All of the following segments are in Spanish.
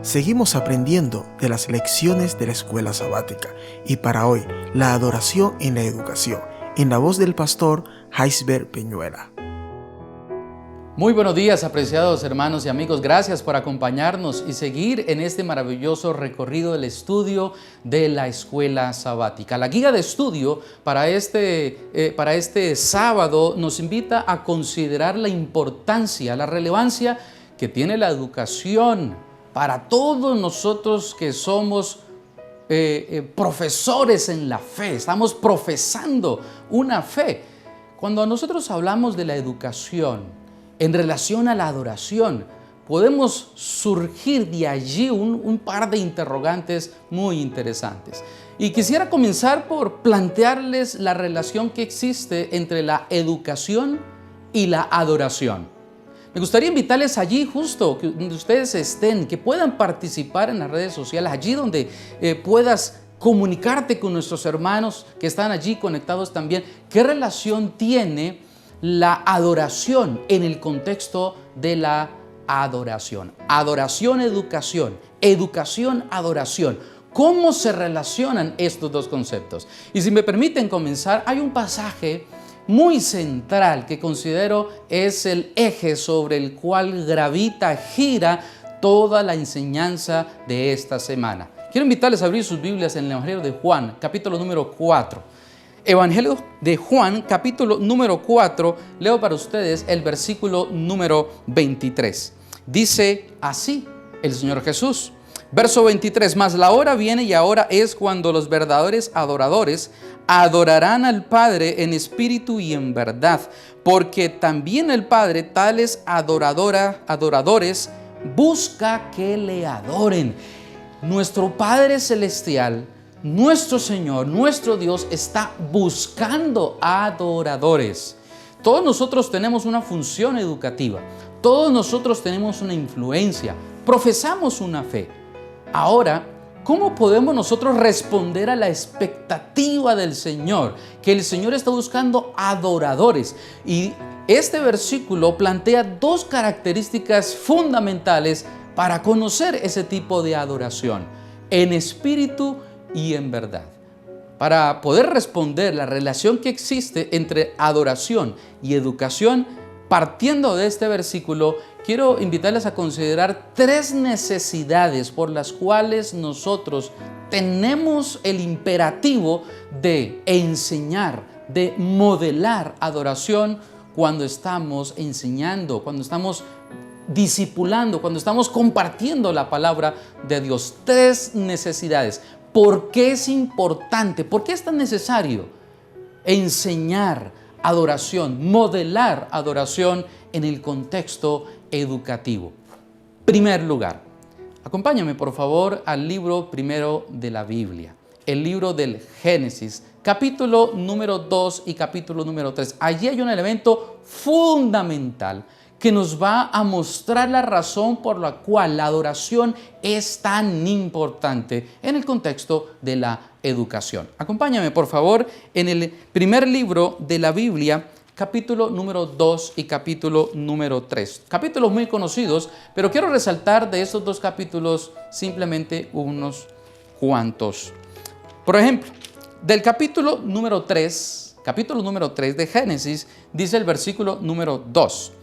Seguimos aprendiendo de las lecciones de la escuela sabática y para hoy, la adoración en la educación, en la voz del pastor Jaisber Peñuela. Muy buenos días, apreciados hermanos y amigos. Gracias por acompañarnos y seguir en este maravilloso recorrido del estudio de la escuela sabática. La guía de estudio para este sábado nos invita a considerar la importancia, la relevancia que tiene la educación para todos nosotros que somos profesores en la fe. Estamos profesando una fe. Cuando nosotros hablamos de la educación en relación a la adoración, podemos surgir de allí un par de interrogantes muy interesantes. Y quisiera comenzar por plantearles la relación que existe entre la educación y la adoración. Me gustaría invitarles allí, justo donde ustedes estén, que puedan participar en las redes sociales, allí donde puedas comunicarte con nuestros hermanos que están allí conectados también. ¿Qué relación tiene la adoración en el contexto de la adoración? Adoración, educación, educación, adoración. ¿Cómo se relacionan estos dos conceptos? Y si me permiten comenzar, hay un pasaje muy central que considero es el eje sobre el cual gira toda la enseñanza de esta semana. Quiero invitarles a abrir sus Biblias en el Evangelio de Juan, capítulo número 4. Evangelio de Juan, capítulo número 4, leo para ustedes el versículo número 23. Dice así el Señor Jesús. Verso 23, mas la hora viene y ahora es cuando los verdaderos adoradores adorarán al Padre en espíritu y en verdad, porque también el Padre tales adoradores busca que le adoren. Nuestro Padre Celestial, nuestro Señor, nuestro Dios está buscando adoradores. Todos nosotros tenemos una función educativa, todos nosotros tenemos una influencia, profesamos una fe. Ahora, ¿cómo podemos nosotros responder a la expectativa del Señor? Que el Señor está buscando adoradores. Y este versículo plantea dos características fundamentales para conocer ese tipo de adoración: en espíritu y en verdad. Para poder responder la relación que existe entre adoración y educación, partiendo de este versículo, quiero invitarles a considerar tres necesidades por las cuales nosotros tenemos el imperativo de enseñar, de modelar adoración cuando estamos enseñando, cuando estamos discipulando, cuando estamos compartiendo la palabra de Dios. Tres necesidades. ¿Por qué es importante? ¿Por qué es tan necesario enseñar adoración, modelar adoración en el contexto educativo? Primer lugar, acompáñame por favor al libro primero de la Biblia, el libro del Génesis, capítulo número 2 y capítulo número 3. Allí hay un elemento fundamental que nos va a mostrar la razón por la cual la adoración es tan importante en el contexto de la educación. Acompáñame, por favor, en el primer libro de la Biblia, capítulo número 2 y capítulo número 3. Capítulos muy conocidos, pero quiero resaltar de estos dos capítulos simplemente unos cuantos. Por ejemplo, del capítulo número 3 de Génesis, dice el versículo número 2.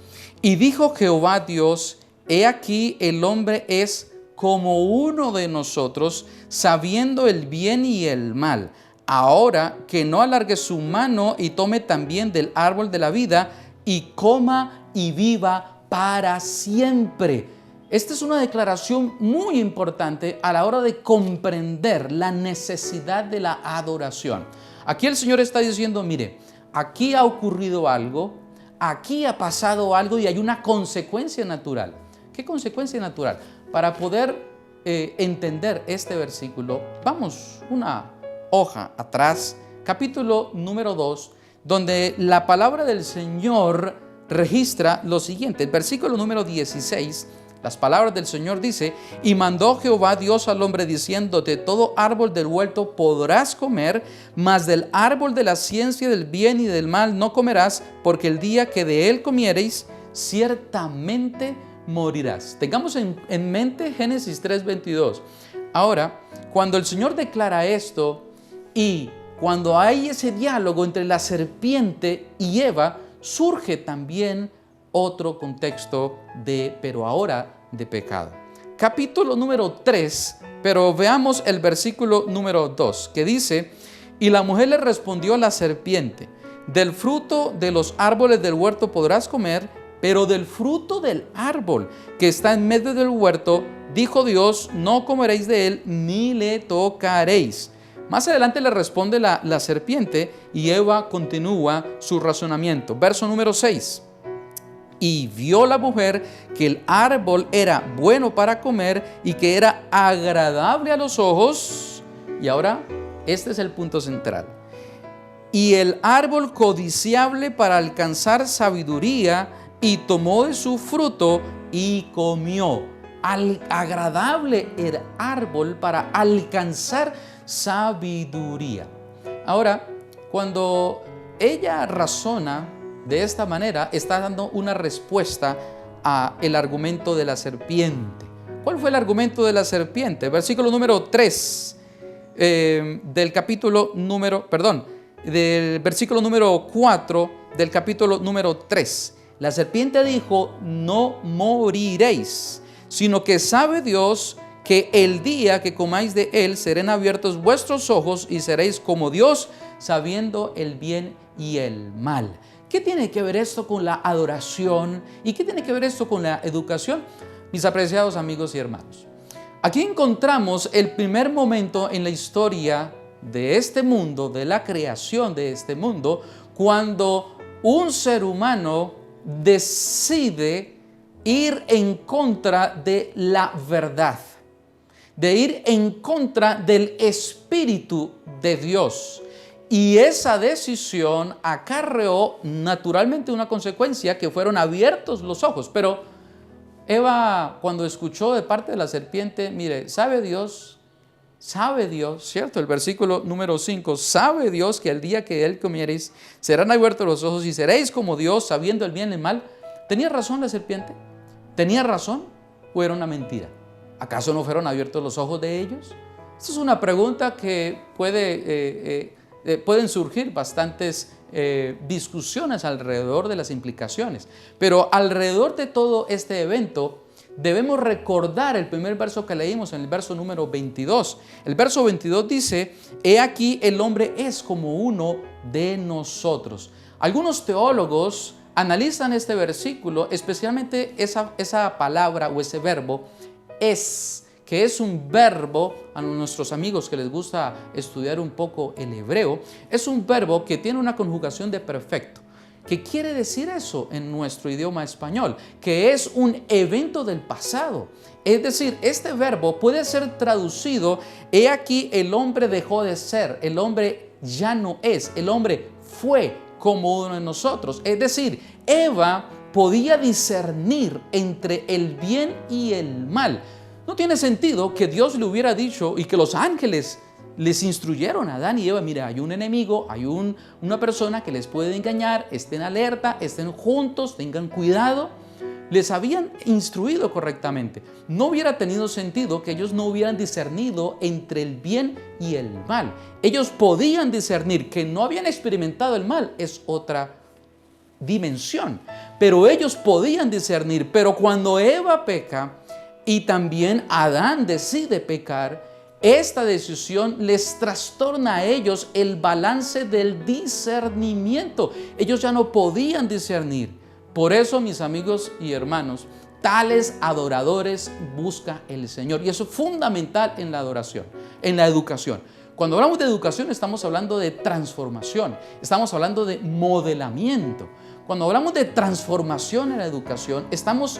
Y dijo Jehová Dios, he aquí el hombre es como uno de nosotros, sabiendo el bien y el mal. Ahora que no alargue su mano y tome también del árbol de la vida y coma y viva para siempre. Esta es una declaración muy importante a la hora de comprender la necesidad de la adoración. Aquí el Señor está diciendo, mire, aquí ha ocurrido algo, aquí ha pasado algo y hay una consecuencia natural. ¿Qué consecuencia natural? Para poder entender este versículo, vamos una hoja atrás, capítulo número 2, donde la palabra del Señor registra lo siguiente. El versículo número 16, las palabras del Señor dice, y mandó Jehová Dios al hombre diciendo, de todo árbol del huerto podrás comer, mas del árbol de la ciencia del bien y del mal no comerás, porque el día que de él comiereis, ciertamente morirás. Tengamos en mente Génesis 3:22. Ahora, cuando el Señor declara esto y cuando hay ese diálogo entre la serpiente y Eva, surge también otro contexto pero ahora de pecado. Capítulo número 3, pero veamos el versículo número 2, que dice: y la mujer le respondió a la serpiente: del fruto de los árboles del huerto podrás comer, pero del fruto del árbol que está en medio del huerto, dijo Dios, no comeréis de él ni le tocaréis. Más adelante le responde la serpiente y Eva continúa su razonamiento. Verso número 6. Y vio la mujer que el árbol era bueno para comer y que era agradable a los ojos. Y ahora, este es el punto central. Y el árbol codiciable para alcanzar sabiduría, y tomó de su fruto y comió. Agradable el árbol para alcanzar sabiduría. Ahora, cuando ella razona de esta manera, está dando una respuesta al argumento de la serpiente. ¿Cuál fue el argumento de la serpiente? Versículo número 3 del versículo número 4 del capítulo número 3. La serpiente dijo: no moriréis, sino que sabe Dios que el día que comáis de él serán abiertos vuestros ojos y seréis como Dios, sabiendo el bien y el mal. ¿Qué tiene que ver esto con la adoración? ¿Y qué tiene que ver esto con la educación? Mis apreciados amigos y hermanos, aquí encontramos el primer momento en la historia de este mundo, de la creación de este mundo, cuando un ser humano decide ir en contra de la verdad, de ir en contra del Espíritu de Dios. Y esa decisión acarreó naturalmente una consecuencia, que fueron abiertos los ojos. Pero Eva, cuando escuchó de parte de la serpiente, mire, sabe Dios, ¿cierto? El versículo número 5, sabe Dios que el día que él comiereis serán abiertos los ojos y seréis como Dios, sabiendo el bien y el mal. ¿Tenía razón la serpiente? ¿Tenía razón o era una mentira? ¿Acaso no fueron abiertos los ojos de ellos? Esta es una pregunta que pueden surgir bastantes discusiones alrededor de las implicaciones. Pero alrededor de todo este evento, debemos recordar el primer verso que leímos, en el verso número 22. El verso 22 dice: he aquí el hombre es como uno de nosotros. Algunos teólogos analizan este versículo, especialmente esa palabra o ese verbo es, que es un verbo, a nuestros amigos que les gusta estudiar un poco el hebreo, es un verbo que tiene una conjugación de perfecto. ¿Qué quiere decir eso en nuestro idioma español? Que es un evento del pasado. Es decir, este verbo puede ser traducido: he aquí el hombre dejó de ser, el hombre ya no es, el hombre fue como uno de nosotros. Es decir, Eva podía discernir entre el bien y el mal. No tiene sentido que Dios le hubiera dicho y que los ángeles les instruyeron a Adán y Eva: mira, hay un enemigo, hay una persona que les puede engañar, estén alerta, estén juntos, tengan cuidado. Les habían instruido correctamente. No hubiera tenido sentido que ellos no hubieran discernido entre el bien y el mal. Ellos podían discernir. Que no habían experimentado el mal es otra dimensión, pero ellos podían discernir. Pero cuando Eva peca y también Adán decide pecar, esta decisión les trastorna a ellos el balance del discernimiento. Ellos ya no podían discernir. Por eso, mis amigos y hermanos, tales adoradores busca el Señor. Y eso es fundamental en la adoración, en la educación. Cuando hablamos de educación, estamos hablando de transformación, estamos hablando de modelamiento. Cuando hablamos de transformación en la educación, estamos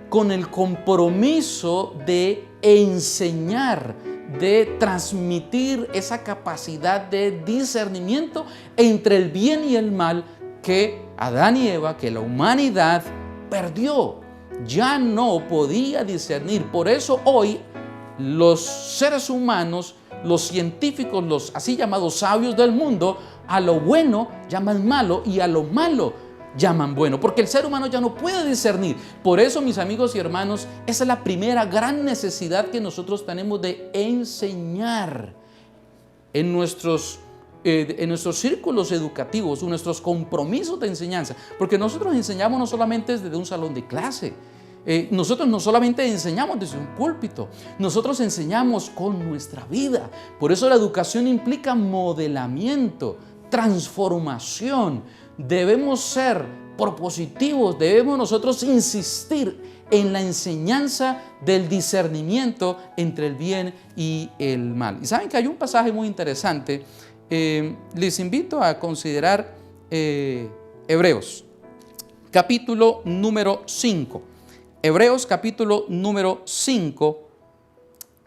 con el compromiso de enseñar, de transmitir esa capacidad de discernimiento entre el bien y el mal que Adán y Eva, que la humanidad perdió. Ya no podía discernir. Por eso hoy los seres humanos, los científicos, los así llamados sabios del mundo, a lo bueno llaman malo y a lo malo llaman bueno, porque el ser humano ya no puede discernir. Por eso, mis amigos y hermanos, esa es la primera gran necesidad que nosotros tenemos de enseñar en nuestros círculos educativos, en nuestros compromisos de enseñanza, porque nosotros enseñamos no solamente desde un salón de clase, nosotros no solamente enseñamos desde un púlpito, nosotros enseñamos con nuestra vida. Por eso la educación implica modelamiento, transformación. Debemos ser propositivos, debemos nosotros insistir en la enseñanza del discernimiento entre el bien y el mal. Y saben que hay un pasaje muy interesante. Les invito a considerar Hebreos, capítulo número 5. Hebreos, capítulo número 5,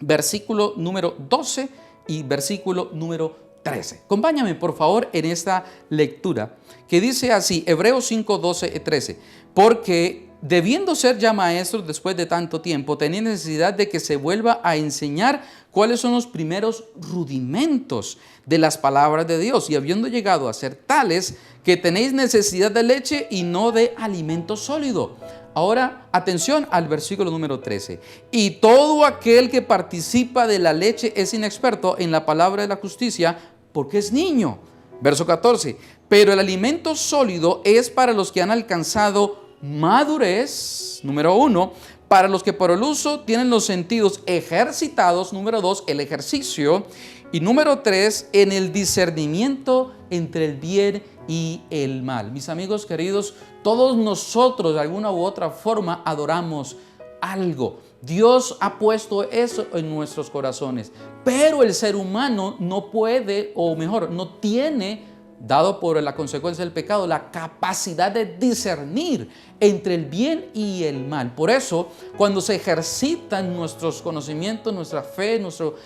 versículo número 12 y versículo número 13. Acompáñame, por favor, en esta lectura que dice así, Hebreos 5, 12 y 13. Porque debiendo ser ya maestros después de tanto tiempo, tenéis necesidad de que se vuelva a enseñar cuáles son los primeros rudimentos de las palabras de Dios, y habiendo llegado a ser tales que tenéis necesidad de leche y no de alimento sólido. Ahora, atención al versículo número 13. Y todo aquel que participa de la leche es inexperto en la palabra de la justicia, porque es niño. Verso 14. Pero el alimento sólido es para los que han alcanzado madurez, número 1, para los que por el uso tienen los sentidos ejercitados, número 2, el ejercicio, y número 3, en el discernimiento entre el bien y el mal. Mis amigos queridos, todos nosotros de alguna u otra forma adoramos algo. Dios ha puesto eso en nuestros corazones, pero el ser humano no puede, o mejor, no tiene, dado por la consecuencia del pecado, la capacidad de discernir entre el bien y el mal. Por eso, cuando se ejercitan nuestros conocimientos, nuestra fe, nuestro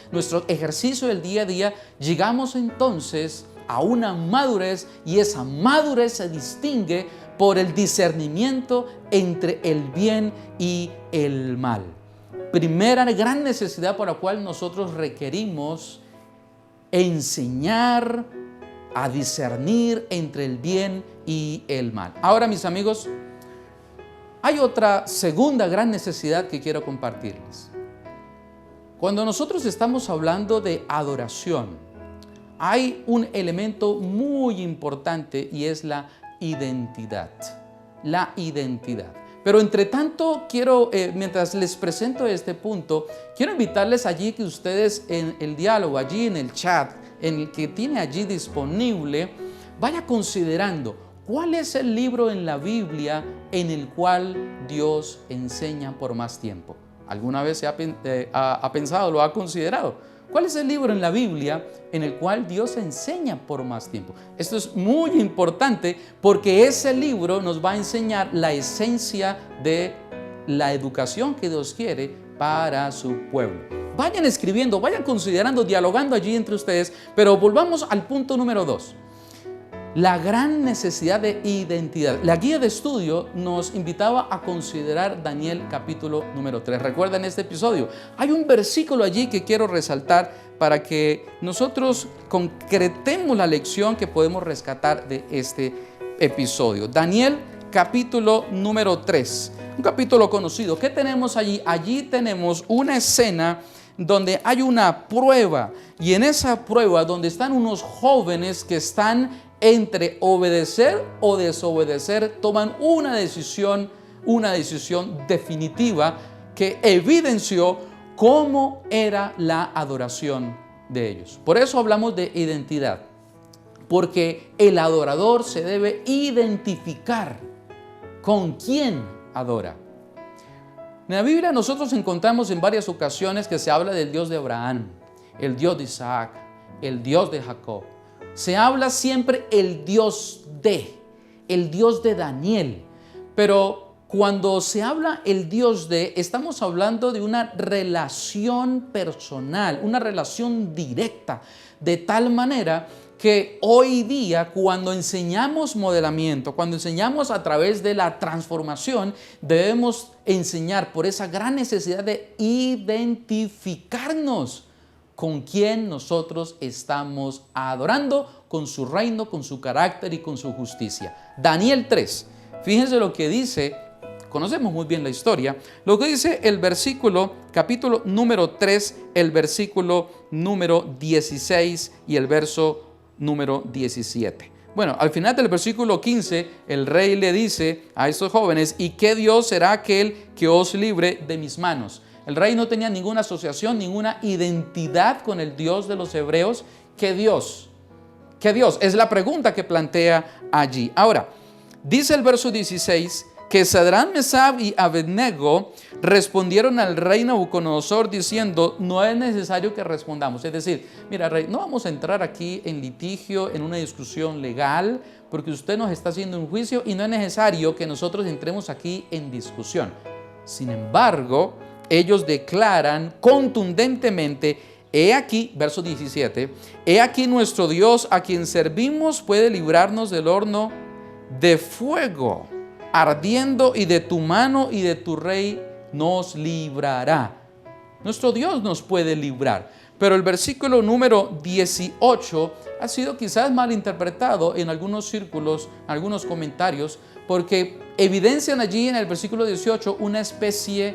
ejercicio del día a día, llegamos entonces a una madurez, y esa madurez se distingue por el discernimiento entre el bien y el mal. Primera gran necesidad por la cual nosotros requerimos enseñar a discernir entre el bien y el mal. Ahora, mis amigos, hay otra segunda gran necesidad que quiero compartirles. Cuando nosotros estamos hablando de adoración, hay un elemento muy importante, y es la identidad. La identidad. Pero entre tanto, mientras les presento este punto, quiero invitarles allí que ustedes en el diálogo, allí en el chat, en el que tiene allí disponible, vaya considerando cuál es el libro en la Biblia en el cual Dios enseña por más tiempo. ¿Alguna vez se ha pensado, lo ha considerado? ¿Cuál es el libro en la Biblia en el cual Dios enseña por más tiempo? Esto es muy importante porque ese libro nos va a enseñar la esencia de la educación que Dios quiere para su pueblo. Vayan escribiendo, vayan considerando, dialogando allí entre ustedes, pero volvamos al punto número 2. La gran necesidad de identidad. La guía de estudio nos invitaba a considerar Daniel capítulo número 3. ¿Recuerdan este episodio? Hay un versículo allí que quiero resaltar para que nosotros concretemos la lección que podemos rescatar de este episodio. Daniel capítulo número 3. Un capítulo conocido. ¿Qué tenemos allí? Allí tenemos una escena donde hay una prueba, y en esa prueba donde están unos jóvenes que están entre obedecer o desobedecer, toman una decisión definitiva que evidenció cómo era la adoración de ellos. Por eso hablamos de identidad, porque el adorador se debe identificar con quién adora. En la Biblia nosotros encontramos en varias ocasiones que se habla del Dios de Abraham, el Dios de Isaac, el Dios de Jacob. Se habla siempre el Dios de Daniel. Pero cuando se habla el Dios de, estamos hablando de una relación personal, una relación directa, de tal manera que hoy día, cuando enseñamos modelamiento, cuando enseñamos a través de la transformación, debemos enseñar por esa gran necesidad de identificarnos con quién nosotros estamos adorando, con su reino, con su carácter y con su justicia. Daniel 3, fíjense lo que dice, conocemos muy bien la historia, lo que dice el versículo, capítulo número 3, el versículo número 16 y el verso número 17. Bueno, al final del versículo 15, el rey le dice a estos jóvenes, ¿y qué Dios será aquel que os libre de mis manos? El rey no tenía ninguna asociación, ninguna identidad con el Dios de los hebreos. ¿Qué Dios? ¿Qué Dios? Es la pregunta que plantea allí. Ahora, dice el verso 16, que Sadrach, Mesach y Abednego respondieron al rey Nabucodonosor diciendo, no es necesario que respondamos. Es decir, mira rey, no vamos a entrar aquí en litigio, en una discusión legal, porque usted nos está haciendo un juicio y no es necesario que nosotros entremos aquí en discusión. Sin embargo, ellos declaran contundentemente, he aquí, verso 17, he aquí nuestro Dios a quien servimos puede librarnos del horno de fuego ardiendo, y de tu mano y de tu rey nos librará. Nuestro Dios nos puede librar. Pero el versículo número 18 ha sido quizás mal interpretado en algunos círculos, algunos comentarios, porque evidencian allí en el versículo 18 una especie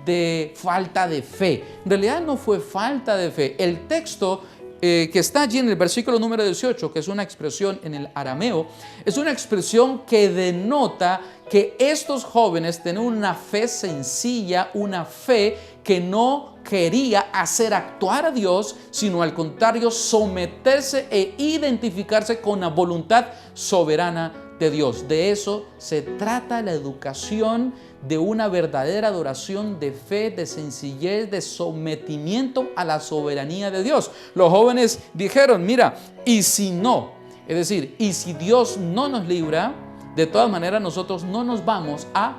de falta de fe. En realidad no fue falta de fe. El texto que está allí en el versículo número 18, que es una expresión en el arameo, es una expresión que denota que estos jóvenes tenían una fe sencilla, una fe que no quería hacer actuar a Dios, sino al contrario, someterse e identificarse con la voluntad soberana de Dios. De eso se trata la educación, de una verdadera adoración de fe, de sencillez, de sometimiento a la soberanía de Dios. Los jóvenes dijeron, mira, y si no, es decir, y si Dios no nos libra, de todas maneras nosotros no nos vamos a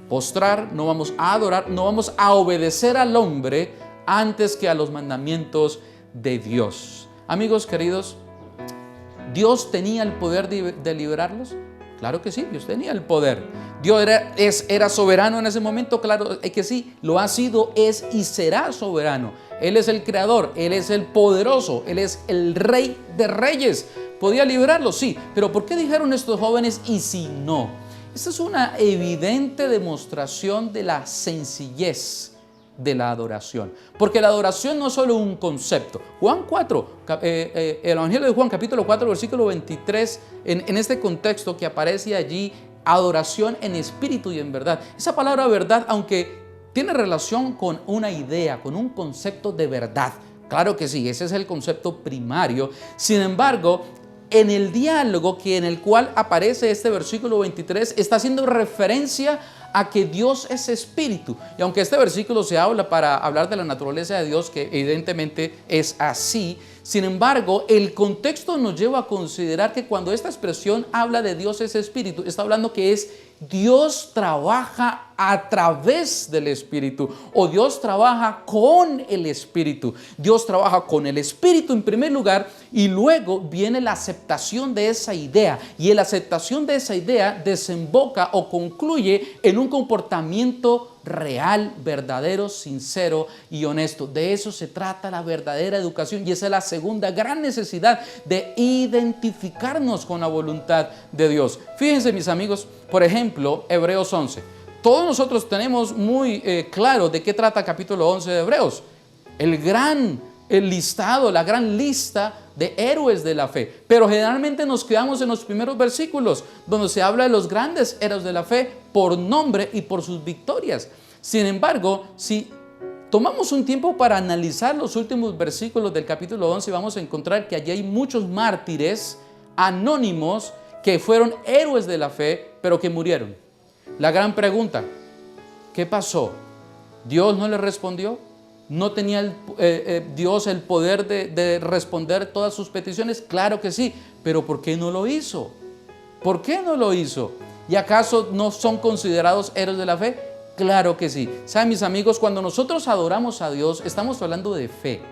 postrar, no vamos a adorar, no vamos a obedecer al hombre antes que a los mandamientos de Dios. Amigos queridos, ¿Dios tenía el poder de liberarlos? Claro que sí, Dios tenía el poder. Dios era soberano en ese momento, claro que sí, lo ha sido, es y será soberano. Él es el creador, Él es el poderoso, Él es el rey de reyes. ¿Podía librarlos? Sí, pero ¿por qué dijeron estos jóvenes y si no? Esta es una evidente demostración de la sencillez de la adoración, porque la adoración no es solo un concepto. Juan 4, el Evangelio de Juan capítulo 4 versículo 23, en este contexto que aparece allí, adoración en espíritu y en verdad. Esa palabra verdad, aunque tiene relación con una idea, con un concepto de verdad, claro que sí, ese es el concepto primario. Sin embargo, en el diálogo en el cual aparece este versículo 23, está haciendo referencia a que Dios es espíritu. Y aunque este versículo se habla para hablar de la naturaleza de Dios, que evidentemente es así, sin embargo, el contexto nos lleva a considerar que cuando esta expresión habla de Dios es espíritu, está hablando que es Dios trabaja a través del Espíritu, o Dios trabaja con el Espíritu. Dios trabaja con el Espíritu en primer lugar, y luego viene la aceptación de esa idea, y la aceptación de esa idea desemboca o concluye en un comportamiento real, verdadero, sincero y honesto. De eso se trata la verdadera educación, y esa es la segunda gran necesidad, de identificarnos con la voluntad de Dios. Fíjense, mis amigos, por ejemplo, Hebreos 11. Todos nosotros tenemos muy claro de qué trata capítulo 11 de Hebreos. El listado, la gran lista de héroes de la fe. Pero generalmente nos quedamos en los primeros versículos, donde se habla de los grandes héroes de la fe por nombre y por sus victorias. Sin embargo, si tomamos un tiempo para analizar los últimos versículos del capítulo 11, vamos a encontrar que allí hay muchos mártires anónimos que fueron héroes de la fe, pero que murieron. La gran pregunta, ¿qué pasó? ¿Dios no le respondió? ¿No tenía Dios el poder de responder todas sus peticiones? Claro que sí, pero ¿por qué no lo hizo? ¿Por qué no lo hizo? ¿Y acaso no son considerados héroes de la fe? Claro que sí. ¿Saben, mis amigos? Cuando nosotros adoramos a Dios, estamos hablando de fe.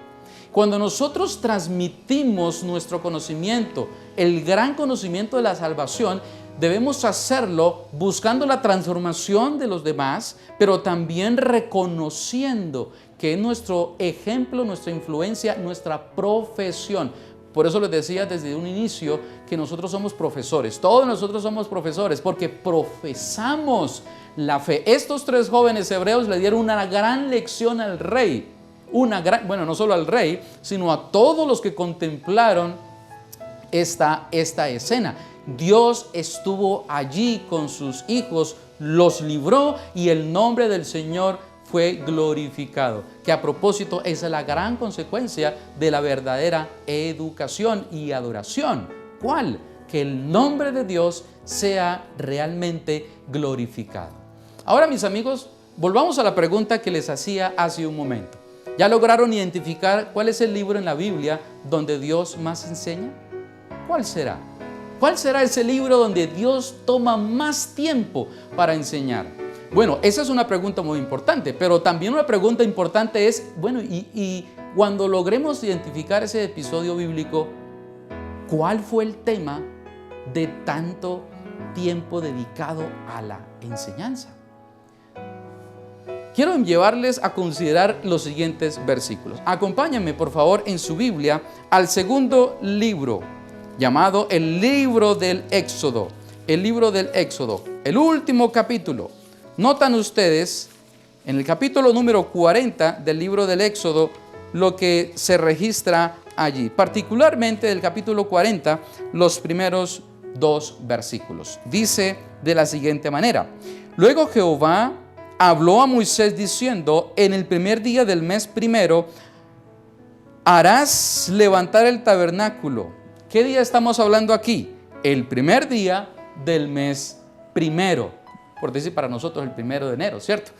Cuando nosotros transmitimos nuestro conocimiento, el gran conocimiento de la salvación, debemos hacerlo buscando la transformación de los demás, pero también reconociendo que es nuestro ejemplo, nuestra influencia, nuestra profesión. Por eso les decía desde un inicio que nosotros somos profesores. Todos nosotros somos profesores porque profesamos la fe. Estos 3 jóvenes hebreos le dieron una gran lección al rey. Bueno, no solo al rey, sino a todos los que contemplaron esta escena. Dios estuvo allí con sus hijos, los libró y el nombre del Señor fue glorificado. Que a propósito es la gran consecuencia de la verdadera educación y adoración. ¿Cuál? Que el nombre de Dios sea realmente glorificado. Ahora, mis amigos, volvamos a la pregunta que les hacía hace un momento. ¿Ya lograron identificar cuál es el libro en la Biblia donde Dios más enseña? ¿Cuál será? ¿Cuál será ese libro donde Dios toma más tiempo para enseñar? Bueno, esa es una pregunta muy importante, pero también una pregunta importante es, bueno, y cuando logremos identificar ese episodio bíblico, ¿cuál fue el tema de tanto tiempo dedicado a la enseñanza? Quiero llevarles a considerar los siguientes versículos. Acompáñenme, por favor, en su Biblia al segundo libro, llamado el libro del Éxodo. El libro del Éxodo, el último capítulo. Notan ustedes en el capítulo número 40 del libro del Éxodo lo que se registra allí. Particularmente del capítulo 40, los primeros 2 versículos. Dice de la siguiente manera: Luego Jehová habló a Moisés diciendo: En el primer día del mes primero harás levantar el tabernáculo. ¿Qué día estamos hablando aquí? El primer día del mes primero. Por decir para nosotros el 1 de enero, ¿cierto?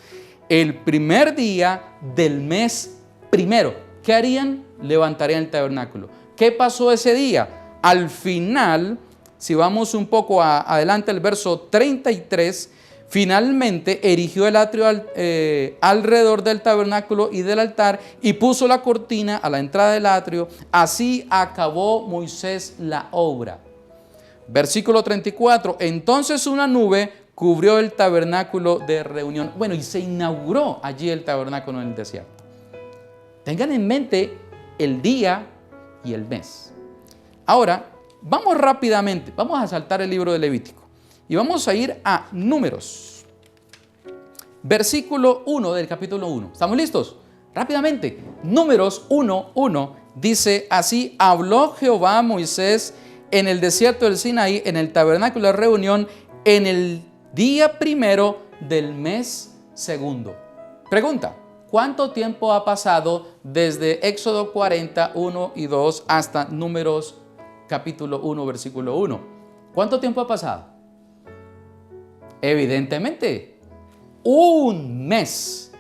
El primer día del mes primero. ¿Qué harían? Levantarían el tabernáculo. ¿Qué pasó ese día? Al final, si vamos un poco adelante, el verso 33, finalmente erigió el atrio alrededor del tabernáculo y del altar y puso la cortina a la entrada del atrio. Así acabó Moisés la obra. Versículo 34, entonces una nube cubrió el tabernáculo de reunión. Bueno, y se inauguró allí el tabernáculo en el desierto. Tengan en mente el día y el mes. Ahora, vamos rápidamente, vamos a saltar el libro de Levítico y vamos a ir a Números. Versículo 1 del capítulo 1. ¿Estamos listos? Rápidamente. Números 1:1 dice así: Habló Jehová a Moisés en el desierto del Sinaí, en el tabernáculo de reunión, en el día primero del mes segundo. Pregunta: ¿cuánto tiempo ha pasado desde Éxodo 40, 1 y 2 hasta Números capítulo 1, versículo 1? ¿Cuánto tiempo ha pasado? Evidentemente, un mes.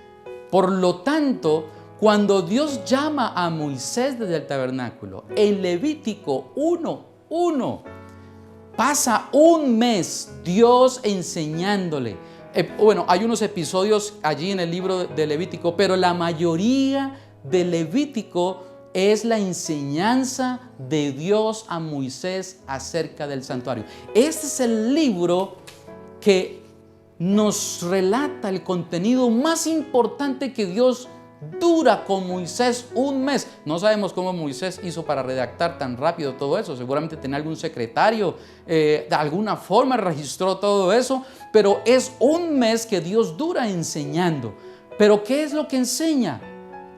Por lo tanto, cuando Dios llama a Moisés desde el tabernáculo, en Levítico 1:1, pasa un mes Dios enseñándole. Bueno, hay unos episodios allí en el libro de Levítico, pero la mayoría de Levítico es la enseñanza de Dios a Moisés acerca del santuario. Este es el libro que nos relata el contenido más importante que Dios dura con Moisés un mes. No sabemos cómo Moisés hizo para redactar tan rápido todo eso. Seguramente tenía algún secretario, de alguna forma registró todo eso, pero es un mes que Dios dura enseñando. ¿Pero qué es lo que enseña?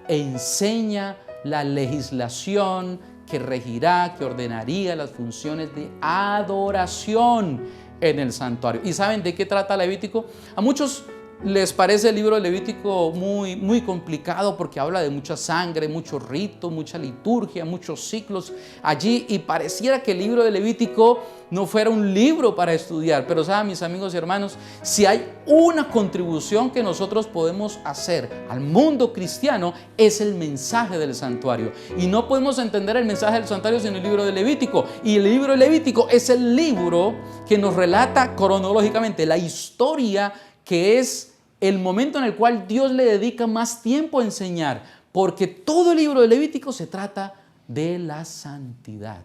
Enseña la legislación que regirá, que ordenaría las funciones de adoración en el santuario. ¿Y saben de qué trata Levítico? A muchos les parece el libro de Levítico muy complicado porque habla de mucha sangre, mucho rito, mucha liturgia, muchos ciclos allí, y pareciera que el libro de Levítico no fuera un libro para estudiar. Pero saben, mis amigos y hermanos, si hay una contribución que nosotros podemos hacer al mundo cristiano, es el mensaje del santuario. Y no podemos entender el mensaje del santuario sin el libro de Levítico. Y el libro de Levítico es el libro que nos relata cronológicamente la historia, que es el momento en el cual Dios le dedica más tiempo a enseñar, porque todo el libro de Levítico se trata de la santidad.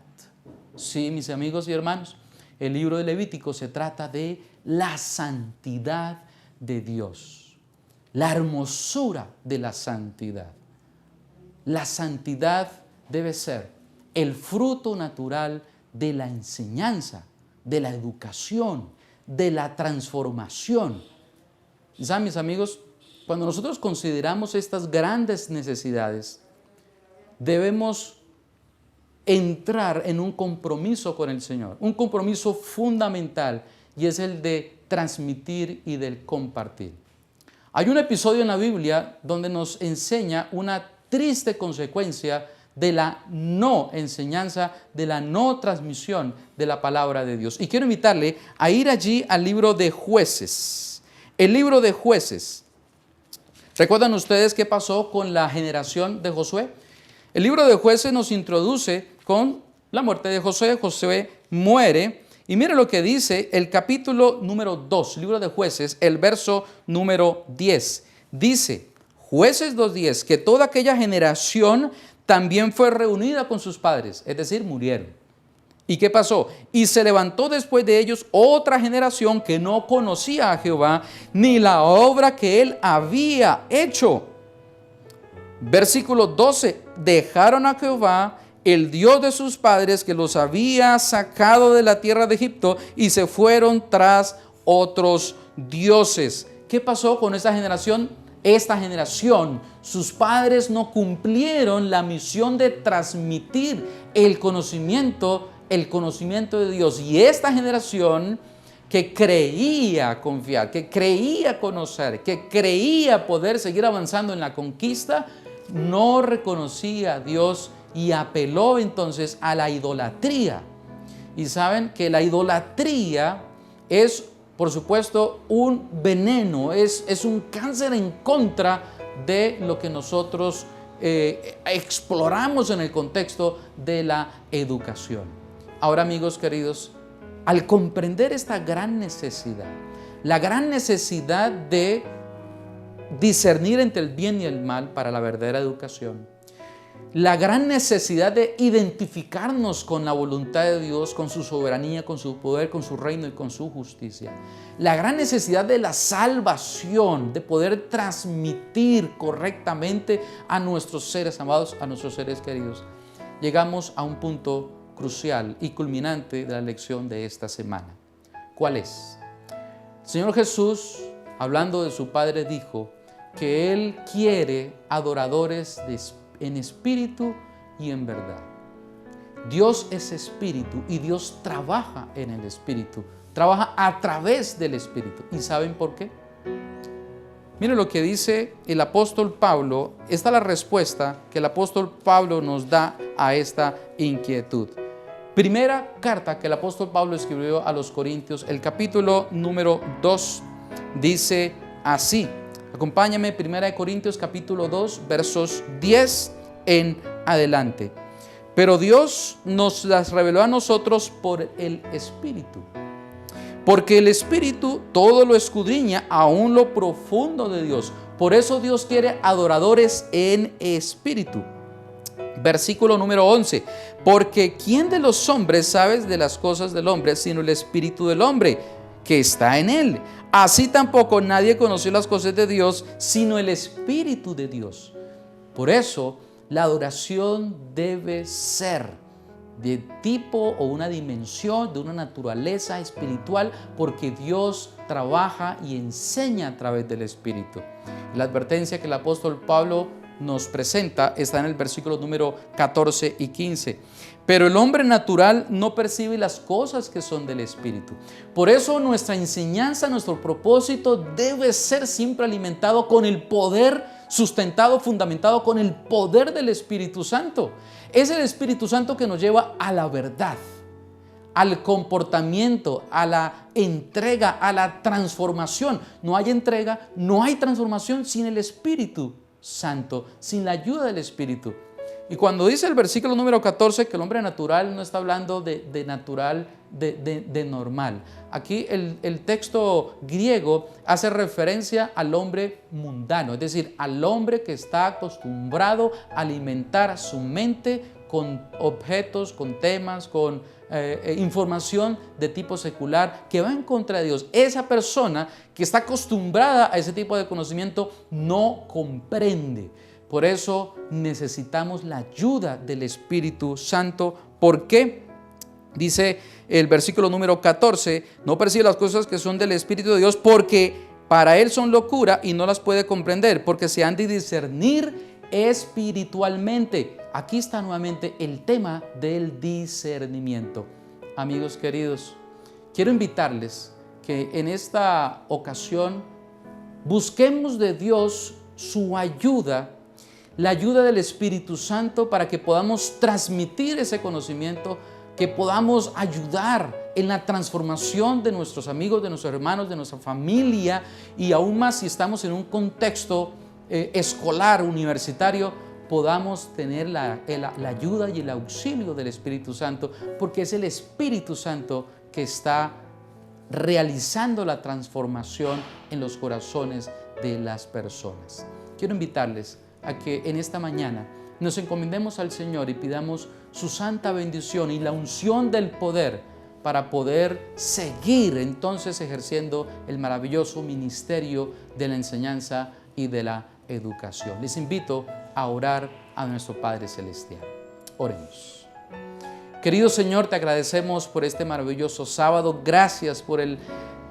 Sí, mis amigos y hermanos, el libro de Levítico se trata de la santidad de Dios, la hermosura de la santidad. La santidad debe ser el fruto natural de la enseñanza, de la educación, de la transformación. ¿Y saben, mis amigos? Cuando nosotros consideramos estas grandes necesidades, debemos entrar en un compromiso con el Señor, un compromiso fundamental, y es el de transmitir y del compartir. Hay un episodio en la Biblia donde nos enseña una triste consecuencia de la no enseñanza, de la no transmisión de la palabra de Dios. Y quiero invitarle a ir allí al libro de Jueces. El libro de Jueces. ¿Recuerdan ustedes qué pasó con la generación de Josué? El libro de Jueces nos introduce con la muerte de Josué. Josué muere. Y mire lo que dice el capítulo número 2, libro de Jueces, el verso número 10. Dice, Jueces 2:10, que toda aquella generación también fue reunida con sus padres, es decir, murieron. ¿Y qué pasó? Y se levantó después de ellos otra generación que no conocía a Jehová, ni la obra que él había hecho. Versículo 12, dejaron a Jehová, el Dios de sus padres, que los había sacado de la tierra de Egipto, y se fueron tras otros dioses. ¿Qué pasó con esta generación? Esta generación, sus padres no cumplieron la misión de transmitir el conocimiento de Dios. Y esta generación que creía confiar, que creía conocer, que creía poder seguir avanzando en la conquista, no reconocía a Dios y apeló entonces a la idolatría. Y saben que la idolatría es, por supuesto, un veneno, es un cáncer en contra de lo que nosotros exploramos en el contexto de la educación. Ahora, amigos queridos, al comprender esta gran necesidad, la gran necesidad de discernir entre el bien y el mal para la verdadera educación, la gran necesidad de identificarnos con la voluntad de Dios, con su soberanía, con su poder, con su reino y con su justicia, la gran necesidad de la salvación, de poder transmitir correctamente a nuestros seres amados, a nuestros seres queridos, llegamos a un punto crucial y culminante de la lección de esta semana. ¿Cuál es? El Señor Jesús, hablando de su Padre, dijo que Él quiere adoradores en espíritu y en verdad. Dios es espíritu y Dios trabaja en el espíritu, trabaja a través del espíritu. ¿Y saben por qué? Miren lo que dice el apóstol Pablo. Esta es la respuesta que el apóstol Pablo nos da a esta inquietud. Primera carta que el apóstol Pablo escribió a los Corintios, el capítulo número 2, dice así. Acompáñame, 1 Corintios capítulo 2, versos 10 en adelante. Pero Dios nos las reveló a nosotros por el Espíritu. Porque el Espíritu todo lo escudriña, aún lo profundo de Dios. Por eso Dios quiere adoradores en espíritu. Versículo número 11. Porque ¿quién de los hombres sabe de las cosas del hombre, sino el Espíritu del hombre que está en él? Así tampoco nadie conoció las cosas de Dios, sino el Espíritu de Dios. Por eso la adoración debe ser de tipo o una dimensión, de una naturaleza espiritual, porque Dios trabaja y enseña a través del Espíritu. La advertencia que el apóstol Pablo nos presenta está en el versículo número 14 y 15. Pero el hombre natural no percibe las cosas que son del Espíritu. Por eso nuestra enseñanza, nuestro propósito debe ser siempre alimentado con el poder, sustentado, fundamentado con el poder del Espíritu Santo. Es el Espíritu Santo que nos lleva a la verdad, al comportamiento, a la entrega, a la transformación. No hay entrega, no hay transformación sin el Espíritu Santo, sin la ayuda del Espíritu. Y cuando dice el versículo número 14 que el hombre natural, no está hablando de natural, de normal. Aquí el texto griego hace referencia al hombre mundano, es decir, al hombre que está acostumbrado a alimentar su mente con objetos, con temas, con información de tipo secular que va en contra de Dios. Esa persona que está acostumbrada a ese tipo de conocimiento no comprende. Por eso necesitamos la ayuda del Espíritu Santo. ¿Por qué? Dice el versículo número 14, no percibe las cosas que son del Espíritu de Dios porque para él son locura y no las puede comprender, porque se han de discernir espiritualmente. Aquí está nuevamente el tema del discernimiento. Amigos queridos, quiero invitarles que en esta ocasión busquemos de Dios su ayuda, la ayuda del Espíritu Santo, para que podamos transmitir ese conocimiento, que podamos ayudar en la transformación de nuestros amigos, de nuestros hermanos, de nuestra familia, y aún más si estamos en un contexto escolar, universitario, podamos tener la ayuda y el auxilio del Espíritu Santo, porque es el Espíritu Santo que está realizando la transformación en los corazones de las personas. Quiero invitarles a que en esta mañana nos encomendemos al Señor y pidamos su santa bendición y la unción del poder para poder seguir entonces ejerciendo el maravilloso ministerio de la enseñanza y de la educación. Les invito a orar a nuestro Padre Celestial. Oremos. Querido Señor, te agradecemos por este maravilloso sábado. Gracias por el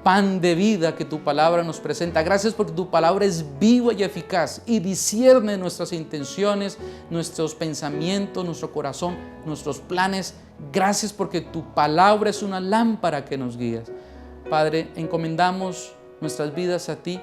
pan de vida que tu palabra nos presenta. Gracias porque tu palabra es viva y eficaz y discierne nuestras intenciones, nuestros pensamientos, nuestro corazón, nuestros planes. Gracias porque tu palabra es una lámpara que nos guía. Padre, encomendamos nuestras vidas a ti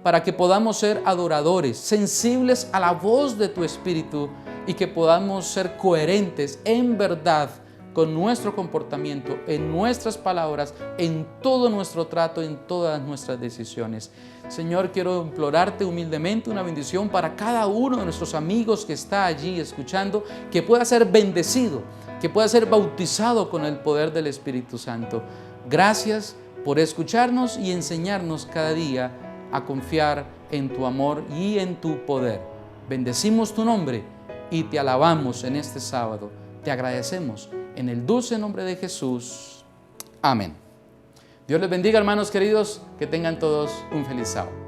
para que podamos ser adoradores, sensibles a la voz de tu Espíritu y que podamos ser coherentes en verdad con nuestro comportamiento, en nuestras palabras, en todo nuestro trato, en todas nuestras decisiones. Señor, quiero implorarte humildemente una bendición para cada uno de nuestros amigos que está allí escuchando, que pueda ser bendecido, que pueda ser bautizado con el poder del Espíritu Santo. Gracias por escucharnos y enseñarnos cada día a confiar en tu amor y en tu poder. Bendecimos tu nombre y te alabamos en este sábado. Te agradecemos en el dulce nombre de Jesús. Amén. Dios les bendiga, hermanos queridos, que tengan todos un feliz sábado.